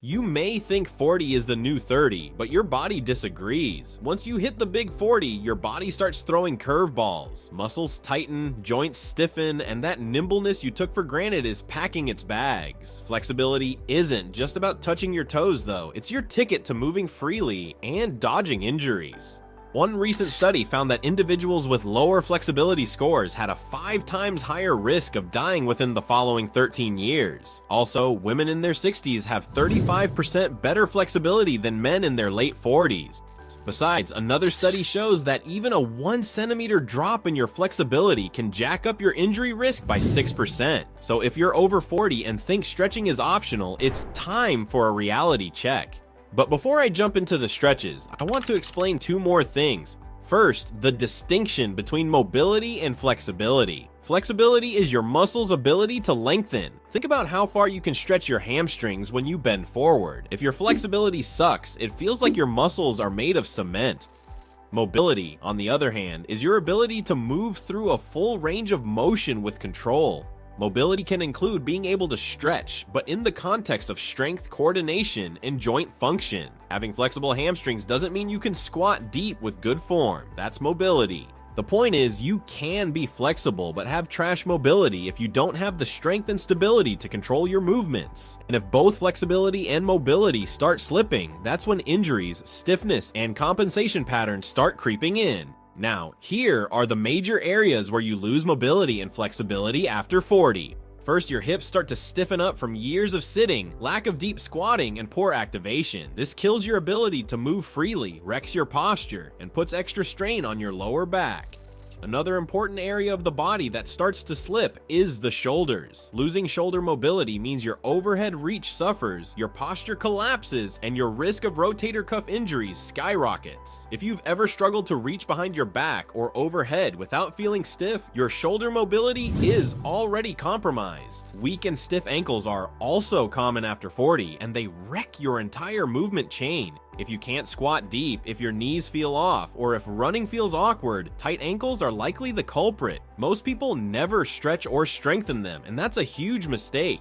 You may think 40 is the new 30, but your body disagrees. Once you hit the big 40, your body starts throwing curveballs. Muscles tighten, joints stiffen, and that nimbleness you took for granted is packing its bags. Flexibility isn't just about touching your toes though, it's your ticket to moving freely and dodging injuries. One recent study found that individuals with lower flexibility scores had a 5 times higher risk of dying within the following 13 years. Also, women in their 60s have 35% better flexibility than men in their late 40s. Besides, another study shows that even a 1 centimeter drop in your flexibility can jack up your injury risk by 6%. So if you're over 40 and think stretching is optional, it's time for a reality check. But before I jump into the stretches, I want to explain 2 more things. First, the distinction between mobility and flexibility. Flexibility is your muscle's ability to lengthen. Think about how far you can stretch your hamstrings when you bend forward. If your flexibility sucks, it feels like your muscles are made of cement. Mobility, on the other hand, is your ability to move through a full range of motion with control. Mobility can include being able to stretch, but in the context of strength, coordination, and joint function. Having flexible hamstrings doesn't mean you can squat deep with good form. That's mobility. The point is, you can be flexible but have trash mobility if you don't have the strength and stability to control your movements. And if both flexibility and mobility start slipping, that's when injuries, stiffness, and compensation patterns start creeping in. Now, here are the major areas where you lose mobility and flexibility after 40. First, your hips start to stiffen up from years of sitting, lack of deep squatting, and poor activation. This kills your ability to move freely, wrecks your posture, and puts extra strain on your lower back. Another important area of the body that starts to slip is the shoulders. Losing shoulder mobility means your overhead reach suffers, your posture collapses, and your risk of rotator cuff injuries skyrockets. If you've ever struggled to reach behind your back or overhead without feeling stiff, your shoulder mobility is already compromised. Weak and stiff ankles are also common after 40, and they wreck your entire movement chain. If you can't squat deep, if your knees feel off, or if running feels awkward, tight ankles are likely the culprit. Most people never stretch or strengthen them, and that's a huge mistake.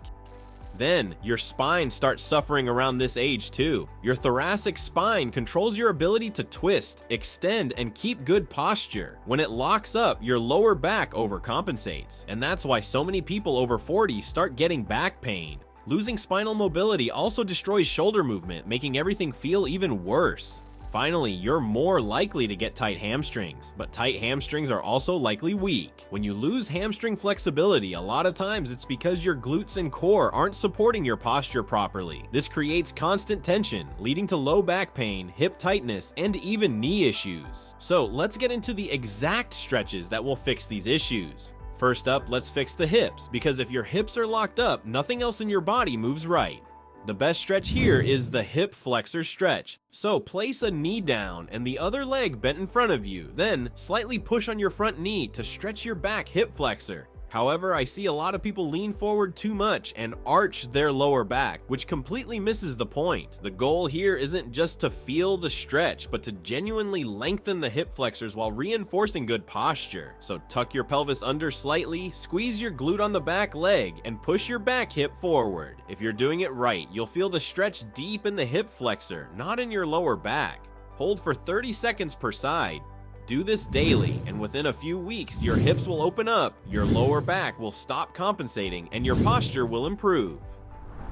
Then, your spine starts suffering around this age too. Your thoracic spine controls your ability to twist, extend, and keep good posture. When it locks up, your lower back overcompensates, and that's why so many people over 40 start getting back pain. Losing spinal mobility also destroys shoulder movement, making everything feel even worse. Finally, you're more likely to get tight hamstrings, but tight hamstrings are also likely weak. When you lose hamstring flexibility, a lot of times it's because your glutes and core aren't supporting your posture properly. This creates constant tension, leading to low back pain, hip tightness, and even knee issues. So let's get into the exact stretches that will fix these issues. First up, let's fix the hips, because if your hips are locked up, nothing else in your body moves right. The best stretch here is the hip flexor stretch. So place a knee down and the other leg bent in front of you, then slightly push on your front knee to stretch your back hip flexor. However, I see a lot of people lean forward too much and arch their lower back, which completely misses the point. The goal here isn't just to feel the stretch, but to genuinely lengthen the hip flexors while reinforcing good posture. So tuck your pelvis under slightly, squeeze your glute on the back leg, and push your back hip forward. If you're doing it right, you'll feel the stretch deep in the hip flexor, not in your lower back. Hold for 30 seconds per side. Do this daily, and within a few weeks, your hips will open up, your lower back will stop compensating, and your posture will improve.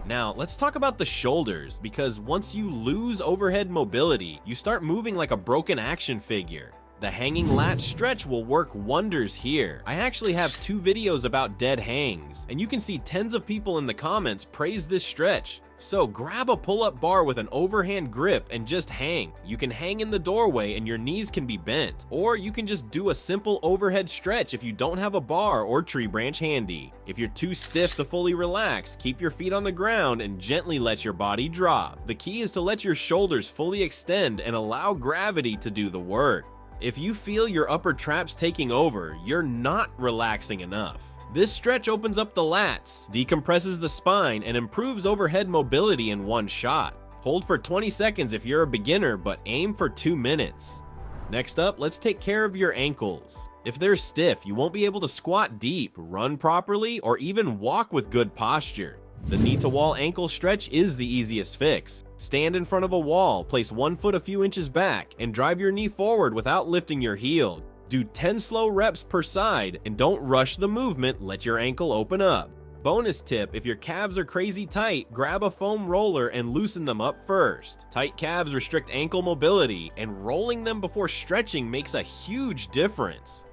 Now, let's talk about the shoulders, because once you lose overhead mobility, you start moving like a broken action figure. The hanging lat stretch will work wonders here. I actually have 2 videos about dead hangs, and you can see tens of people in the comments praise this stretch. So grab a pull-up bar with an overhand grip and just hang. You can hang in the doorway and your knees can be bent, or you can just do a simple overhead stretch if you don't have a bar or tree branch handy. If you're too stiff to fully relax, keep your feet on the ground and gently let your body drop. The key is to let your shoulders fully extend and allow gravity to do the work. If you feel your upper traps taking over, you're not relaxing enough. This stretch opens up the lats, decompresses the spine, and improves overhead mobility in one shot. Hold for 20 seconds if you're a beginner, but aim for 2 minutes. Next up, let's take care of your ankles. If they're stiff, you won't be able to squat deep, run properly, or even walk with good posture. The knee-to-wall ankle stretch is the easiest fix. Stand in front of a wall, place one foot a few inches back, and drive your knee forward without lifting your heel. Do 10 slow reps per side, and don't rush the movement, let your ankle open up. Bonus tip, if your calves are crazy tight, grab a foam roller and loosen them up first. Tight calves restrict ankle mobility, and rolling them before stretching makes a huge difference.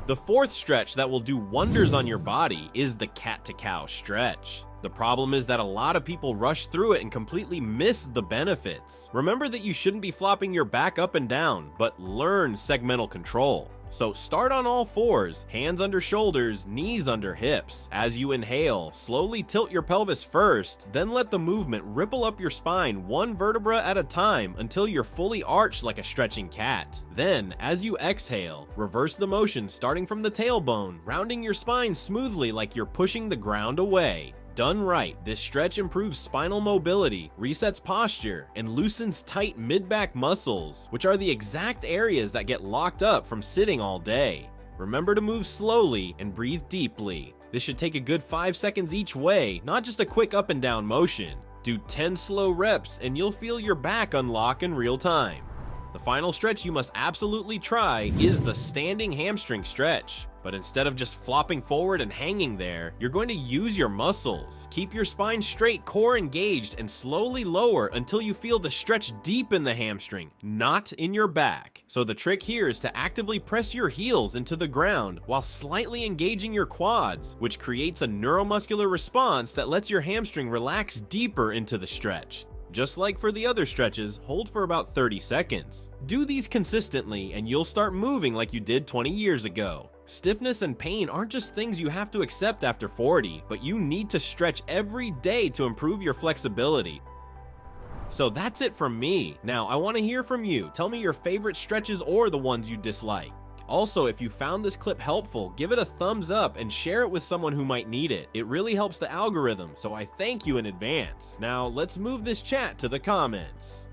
The fourth stretch that will do wonders on your body is the cat-to-cow stretch. The problem is that a lot of people rush through it and completely miss the benefits. Remember that you shouldn't be flopping your back up and down, but learn segmental control. So start on all fours, hands under shoulders, knees under hips. As you inhale, slowly tilt your pelvis first, then let the movement ripple up your spine one vertebra at a time until you're fully arched like a stretching cat. Then, as you exhale, reverse the motion starting from the tailbone, rounding your spine smoothly like you're pushing the ground away. Done right, this stretch improves spinal mobility, resets posture, and loosens tight mid-back muscles, which are the exact areas that get locked up from sitting all day. Remember to move slowly and breathe deeply. This should take a good 5 seconds each way, not just a quick up and down motion. Do 10 slow reps and you'll feel your back unlock in real time. The final stretch you must absolutely try is the standing hamstring stretch. But instead of just flopping forward and hanging there, you're going to use your muscles. Keep your spine straight, core engaged, and slowly lower until you feel the stretch deep in the hamstring, not in your back. So the trick here is to actively press your heels into the ground while slightly engaging your quads, which creates a neuromuscular response that lets your hamstring relax deeper into the stretch. Just like for the other stretches, hold for about 30 seconds. Do these consistently and you'll start moving like you did 20 years ago. Stiffness and pain aren't just things you have to accept after 40, but you need to stretch every day to improve your flexibility. So that's it from me. Now, I want to hear from you. Tell me your favorite stretches or the ones you dislike. Also, if you found this clip helpful, give it a thumbs up and share it with someone who might need it. It really helps the algorithm, so I thank you in advance. Now, let's move this chat to the comments.